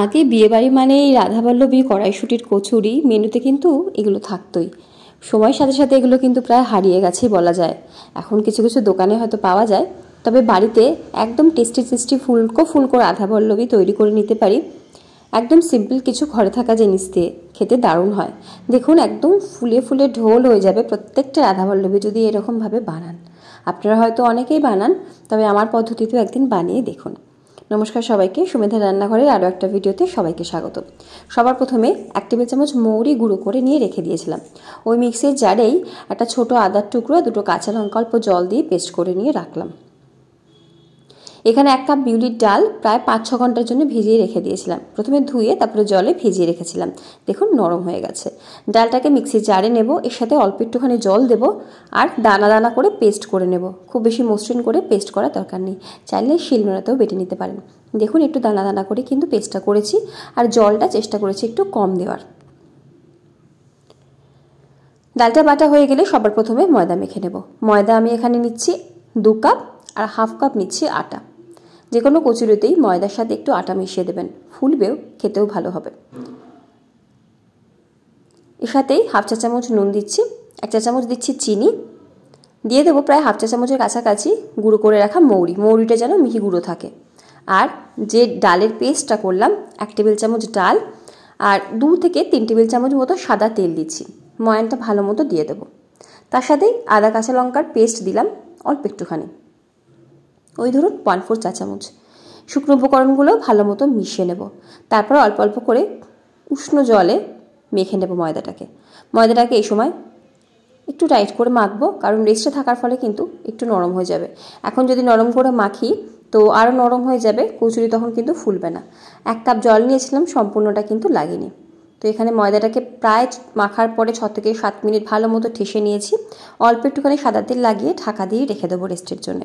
আগে বিয়েবাড়ি মানে এই রাধাবল্লভী কড়াইশুঁটির কচুরি মেনুতে কিন্তু এগুলো থাকতোই। সময়ের সাথে সাথে এগুলো কিন্তু প্রায় হারিয়ে গেছেই বলা যায়। এখন কিছু কিছু দোকানে হয়তো পাওয়া যায়, তবে বাড়িতে একদম টেস্টি টেস্টি ফুলকো রাধাবল্লভী তৈরি করে নিতে পারি একদম সিম্পল কিছু ঘরে থাকা জিনিস দিয়ে। খেতে দারুণ হয়। দেখুন একদম ফুলে ফুলে ঢোল হয়ে যাবে প্রত্যেকটা রাধাবল্লভী যদি এরকমভাবে বানান। আপনারা হয়তো অনেকেই বানান, তবে আমার পদ্ধতিতেও একদিন বানিয়ে দেখুন। নমস্কার সবাইকে, সুমেধা রান্নাঘরের আরও একটা ভিডিওতে সবাইকে স্বাগত। সবার প্রথমে 1 টেবিল চামচ মৌরি গুঁড়ো করে নিয়ে রেখে দিয়েছিলাম। ওই মিক্সির জারেই একটা ছোট আদার টুকরো, 2টো কাঁচা লঙ্কা অল্প জল দিয়ে পেস্ট করে নিয়ে রাখলাম। এখানে 1 কাপ বিউলির ডাল প্রায় 5-6 ঘন্টার জন্য ভিজিয়ে রেখে দিয়েছিলাম। প্রথমে ধুয়ে তারপরে জলে ভিজিয়ে রেখেছিলাম। দেখুন নরম হয়ে গেছে। ডালটাকে মিক্সির জারে নেব, এর সাথে অল্প একটুখানি জল দেব আর দানা দানা করে পেস্ট করে নেব। খুব বেশি মসৃণ করে পেস্ট করার দরকার নেই, চাইলে শিলনোড়াতেও বেটে নিতে পারেন। দেখুন একটু দানা দানা করে কিন্তু পেস্টটা করেছি, আর জলটা চেষ্টা করেছি একটু কম দেওয়ার। ডালটা বাটা হয়ে গেলে সবার প্রথমে ময়দা মেখে নেব। ময়দা আমি এখানে নিচ্ছি 2 কাপ, আর 1/2 কাপ নিচ্ছি আটা। যে কোনো কচুরিতেই ময়দার সাথে একটু আটা মিশিয়ে দেবেন, ফুলবেও, খেতেও ভালো হবে। এর সাথেই 1/2 চা চামচ নুন দিচ্ছি, 1 চা চামচ দিচ্ছি চিনি, দিয়ে দেবো প্রায় 1/2 চা চামচের কাছাকাছি গুঁড়ো করে রাখা মৌরিটা যেন মিহি গুঁড়ো থাকে। আর যে ডালের পেস্টটা করলাম 1 টেবিল চামচ ডাল, আর 2 থেকে 3 টেবিল চামচ মতো সাদা তেল দিচ্ছি। ময়ানটা ভালো মতো দিয়ে দেবো। তার সাথেই আদা কাঁচা লঙ্কার পেস্ট দিলাম অল্প একটুখানি, ওই ধরুন 1/4 চা চামচ। শুকনো উপকরণগুলো ভালো মতো মিশিয়ে নেব। তারপর অল্প অল্প করে উষ্ণ জলে মেখে নেব ময়দাটাকে এই সময় একটু টাইট করে মাখবো, কারণ রেস্টে থাকার ফলে কিন্তু একটু নরম হয়ে যাবে। এখন যদি নরম করে মাখি তো আরও নরম হয়ে যাবে, কচুরি তখন কিন্তু ফুলবে না। 1 কাপ জল নিয়েছিলাম, সম্পূর্ণটা কিন্তু লাগেনি। তো এখানে ময়দাটাকে প্রায় মাখার পরে 6 থেকে 7 মিনিট ভালো মতো ঠেসে নিয়েছি। অল্প একটুখানি সাদা তেল লাগিয়ে ঢাকা দিয়ে রেখে দেবো রেস্টের জন্য।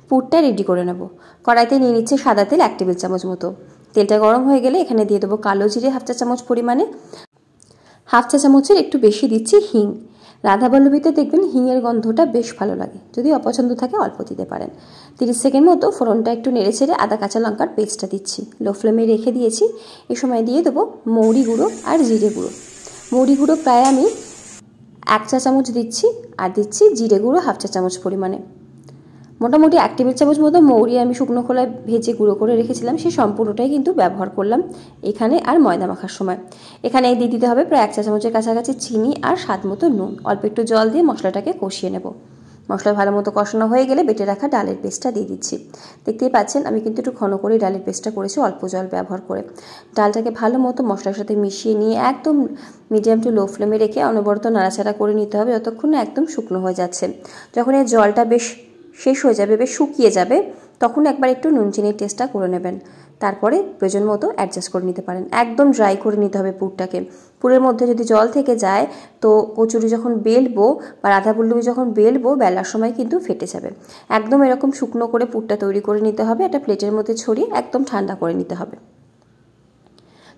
পুরটা রেডি করে নেব। কড়াইতে নিয়ে নিচ্ছে সাদা তেল 1 টেবিল চামচ মতো। তেলটা গরম হয়ে গেলে এখানে দিয়ে দেবো কালো জিরে 1/2 চা চামচ পরিমাণে, 1/2 চা চামচের একটু বেশি দিচ্ছি হিং। রাধাবল্লভীতে দেখবেন হিংয়ের গন্ধটা বেশ ভালো লাগে, যদি অপছন্দ থাকে অল্প দিতে পারেন। 30 সেকেন্ড মতো ফোড়নটা একটু নেড়ে ছেড়ে আদা কাঁচা লঙ্কার পেস্টটা দিচ্ছি। লো ফ্লেমে রেখে দিয়েছি। এই সময় দিয়ে দেবো মৌরি গুঁড়ো আর জিরে গুঁড়ো। মৌরি গুঁড়ো প্রায় আমি 1 চা চামচ দিচ্ছি, আর দিচ্ছি জিরে গুঁড়ো 1/2 চা চামচ পরিমাণে। মোটামুটি 1 টেবিল চামচ মতো মৌরি আমি শুকনো খোলায় ভেজে গুঁড়ো করে রেখেছিলাম, সেই সম্পূর্ণটাই কিন্তু ব্যবহার করলাম এখানে। আর ময়দা মাখার সময় এখানে দিয়ে দিতে হবে প্রায় 1 চা চামচের কাছাকাছি চিনি আর স্বাদ মতো নুন। অল্প একটু জল দিয়ে মশলাটাকে কষিয়ে নেব। মশলা ভালো মতো কষানো হয়ে গেলে বেটে রাখা ডালের পেস্টটা দিয়ে দিচ্ছি। দেখতেই পাচ্ছেন আমি কিন্তু একটু ঘন করে ডালের পেস্টটা করেছি, অল্প জল ব্যবহার করে। ডালটাকে ভালো মতো মশলার সাথে মিশিয়ে নিয়ে একদম মিডিয়াম টু লো ফ্লেমে রেখে অনবরত নাড়াচাড়া করে নিতে হবে যতক্ষণ না একদম শুকনো হয়ে যাচ্ছে। যখন এই জলটা বেশ শেষ হয়ে যাবে, বেশ শুকিয়ে যাবে, তখন একবার একটু নুন চিনির টেস্টটা করে নেবেন। তারপরে প্রয়োজন মতো অ্যাডজাস্ট করে নিতে পারেন। একদম ড্রাই করে নিতে হবে পুরটাকে। পুরের মধ্যে যদি জল থেকে যায় তো কচুরি যখন বেলবো বা রাধাবল্লভী যখন বেলবো, বেলার সময় কিন্তু ফেটে যাবে। একদম এরকম শুকনো করে পুরটা তৈরি করে নিতে হবে। একটা প্লেটের মধ্যে ছড়িয়ে একদম ঠান্ডা করে নিতে হবে।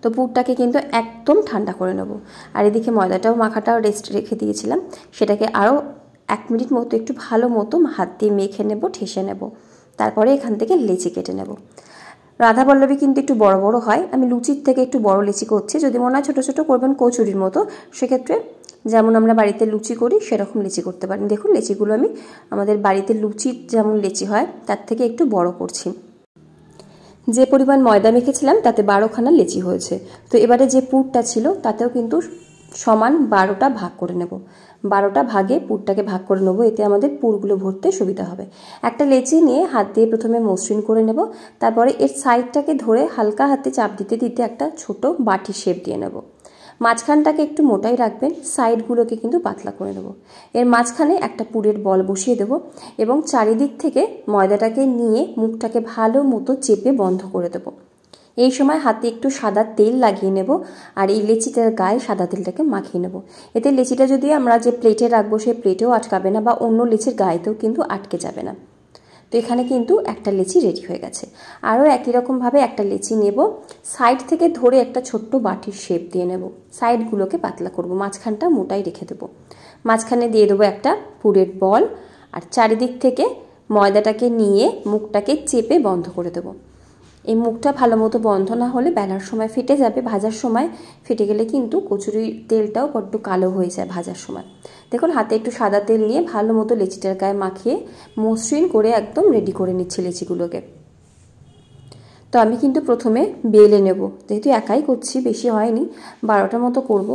তো পুরটাকে কিন্তু একদম ঠান্ডা করে নেব। আর এদিকে ময়দাটাও মাখাটাও রেস্ট রেখে দিয়েছিলাম, সেটাকে আরও 1 মিনিট মতো একটু ভালো মতো হাত দিয়ে মেখে নেব, ঠেসে নেব। তারপরে এখান থেকে লেচি কেটে নেব। রাধাবল্লভী কিন্তু একটু বড় বড় হয়, আমি লুচির থেকে একটু বড় লেচি করছি। যদি মনে হয় ছোটো ছোটো করবেন কচুরির মতো, সেক্ষেত্রে যেমন আমরা বাড়িতে লুচি করি সেরকম লেচি করতে পারেন। দেখুন লেচিগুলো আমি আমাদের বাড়িতে লুচির যেমন লেচি হয় তার থেকে একটু বড় করছি। যে পরিমাণ ময়দা মেখেছিলাম তাতে 12খানা লেচি হয়েছে। তো এবারে যে পুরটা ছিল তাতেও কিন্তু সমান 12টা ভাগ করে নেব। 12টা ভাগে পুরটাকে ভাগ করে নেব, এতে আমাদের পুরগুলো ভরতে সুবিধা হবে। একটা লেচি নিয়ে হাত দিয়ে প্রথমে মসৃণ করে নেব, তারপরে এর সাইডটাকে ধরে হালকা হাতে চাপ দিতে দিতে একটা ছোট বাটি শেপ দিয়ে নেব। মাঝখানটাকে একটু মোটাই রাখবেন, সাইডগুলোকে কিন্তু পাতলা করে নেব। এর মাঝখানে একটা পুরের বল বসিয়ে দেব এবং চারিদিক থেকে ময়দাটাকে নিয়ে মুখটাকে ভালো মতো চেপে বন্ধ করে দেব। এই সময় হাতে একটু সাদা তেল লাগিয়ে নেব, আর এই লেচিটার গায়ে সাদা তেলটাকে মাখিয়ে নেব। এতে লেচিটা যদি আমরা যে প্লেটে রাখবো সেই প্লেটেও আটকাবে না, বা অন্য লেচির গায়েতেও কিন্তু আটকে যাবে না। তো এখানে কিন্তু একটা লেচি রেডি হয়ে গেছে। আরও একই রকমভাবে একটা লেচি নেব, সাইড থেকে ধরে একটা ছোট্ট বাটির শেপ দিয়ে নেব। সাইডগুলোকে পাতলা করব, মাঝখানটা মোটাই রেখে দেবো। মাঝখানে দিয়ে দেবো একটা পুরের বল, আর চারিদিক থেকে ময়দাটাকে নিয়ে মুখটাকে চেপে বন্ধ করে দেবো। এই মুখটা ভালো মতো বন্ধ না হলে বেলার সময় ফেটে যাবে, ভাজার সময় ফেটে গেলে কিন্তু কচুরির তেলটাও বড্ড কালো হয়ে যায় ভাজার সময়। দেখুন হাতে একটু সাদা তেল নিয়ে ভালো মতো লেচিটার গায়ে মাখিয়ে মসৃণ করে একদম রেডি করে নিচ্ছি লেচিগুলোকে। তো আমি কিন্তু প্রথমে বেলে নেব, যেহেতু একাই করছি, বেশি হয়নি, 12টার মতো করব।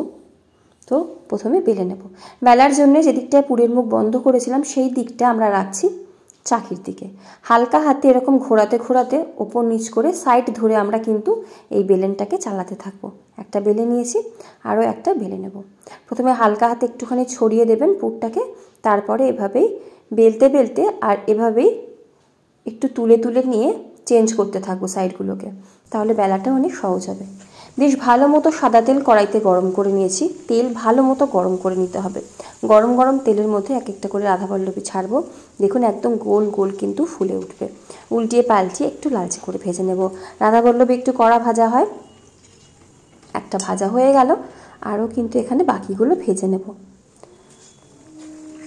তো প্রথমে বেলে নেব। বেলার জন্য যে দিকটায় পুরের মুখ বন্ধ করেছিলাম সেই দিকটা আমরা রাখছি চাকির দিকে। হালকা হাতে এরকম ঘোরাতে ঘোরাতে ওপর নিচ করে সাইড ধরে আমরা কিন্তু এই বেলেনটাকে চালাতে থাকবো। একটা বেলে নিয়েছি, আরও একটা বেলে নেব। প্রথমে হালকা হাতে একটুখানি ছড়িয়ে দেবেন পুরটাকে, তারপরে এভাবেই বেলতে বেলতে আর এভাবেই একটু তুলে তুলে নিয়ে চেঞ্জ করতে থাকবো সাইডগুলোকে, তাহলে বেলাটা অনেক সহজ হবে। বেশ ভালো মতো সাদা তেল কড়াইতে গরম করে নিয়েছি। তেল ভালো মতো গরম করে নিতে হবে। গরম গরম তেলের মধ্যে এক একটা করে রাধাবল্লভী ছাড়বো। দেখুন একদম গোল গোল কিন্তু ফুলে উঠবে। উল্টিয়ে পাল্টিয়ে একটু লালচে করে ভেজে নেব। রাধাবল্লভী একটু কড়া ভাজা হয়। একটা ভাজা হয়ে গেল, আরও কিন্তু এখানে বাকিগুলো ভেজে নেব।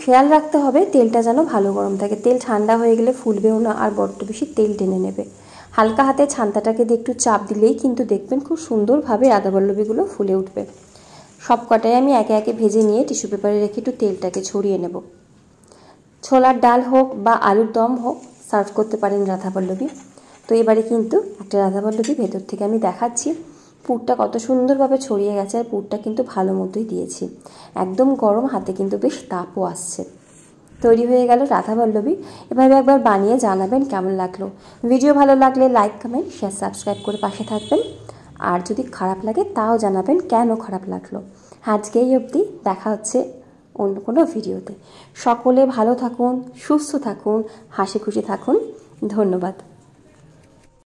খেয়াল রাখতে হবে তেলটা যেন ভালো গরম থাকে। তেল ঠান্ডা হয়ে গেলে ফুলবেও না আর বড্ড বেশি তেল টেনে নেবে। হালকা হাতে ছান্তাটাকে দিয়ে একটু চাপ দিলেই কিন্তু দেখবেন খুব সুন্দরভাবে রাধাবল্লভীগুলো ফুলে উঠবে। সব কটাই আমি একে একে ভেজে নিয়ে টিস্যু পেপারে রেখে একটু তেলটাকে ছড়িয়ে নেব। ছোলার ডাল হোক বা আলুর দম হোক সার্ভ করতে পারেন রাধাবল্লভী। তো এবারে কিন্তু একটা রাধাবল্লভী ভেতর থেকে আমি দেখাচ্ছি। পুরটা কত সুন্দরভাবে ছড়িয়ে গেছে, আর পুরটা কিন্তু ভালো মতোই দিয়েছি। একদম গরম, হাতে কিন্তু বেশ তাপও আসছে। তৈরি হয়ে গেল রাধাবল্লভী। এভাবে একবার বানিয়ে জানাবেন কেমন লাগলো। ভিডিও ভালো লাগলে লাইক, কমেন্ট, শেয়ার, সাবস্ক্রাইব করে পাশে থাকবেন। আর যদি খারাপ লাগে তাও জানাবেন কেন খারাপ লাগলো। আজকে এই অবধি, দেখা হচ্ছে অন্য কোনো ভিডিওতে। সকলে ভালো থাকুন, সুস্থ থাকুন, হাসি খুশি থাকুন। ধন্যবাদ।